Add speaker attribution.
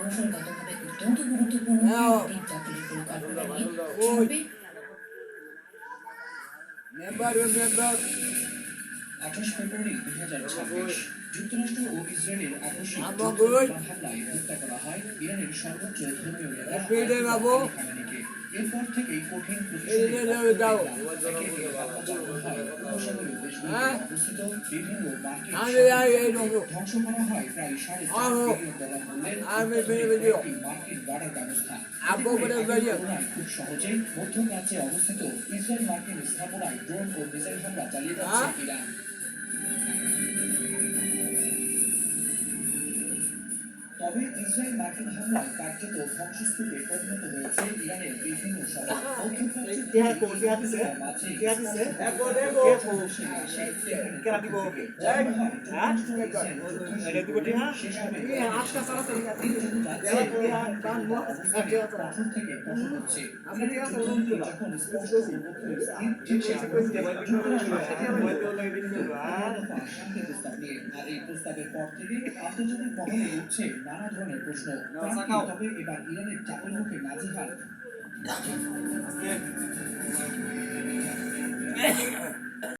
Speaker 1: কৌশলগতভাবে অত্যন্ত গুরুত্বপূর্ণ একটি জাতির পরিকল্পনা নিয়ে জানবে 28 ফেব্রুয়ারি 2026 যুক্তরাষ্ট্র ও ইসরায়েলের আকস্মিক হামলায় হত্যা করা হয় ইরানের সর্বোচ্চ ধর্মীয় নেতা খামেনিকে। এরপর থেকেই কঠিন উপসাগরীয় দেশগুলোতে অবস্থিত বিভিন্ন মার্কিন ধ্বংস করা হয় প্রায় $4.5 বিলিয়ন মার্কিন রাডার ব্যবস্থা। খুব সহজেই মধ্যপ্রাচ্যে অবস্থিত ইসরায়েল মার্কিন স্থাপনায় ড্রোন ও মিসাইল হামলা চালিয়ে যাচ্ছে ইরান। তবে ইসরায়েল মার্কিন হামলায় কার্যত ধ্বংসস্তূপে পরিণত হয়েছে ইরানের বিভিন্ন শহর। আর এই প্রস্তাবের পর থেকে আন্তর্জাতিক মহলে উঠছে নানা ধরনের প্রশ্ন। তবে এবার ইরানের চাপের মুখে নাজেহাল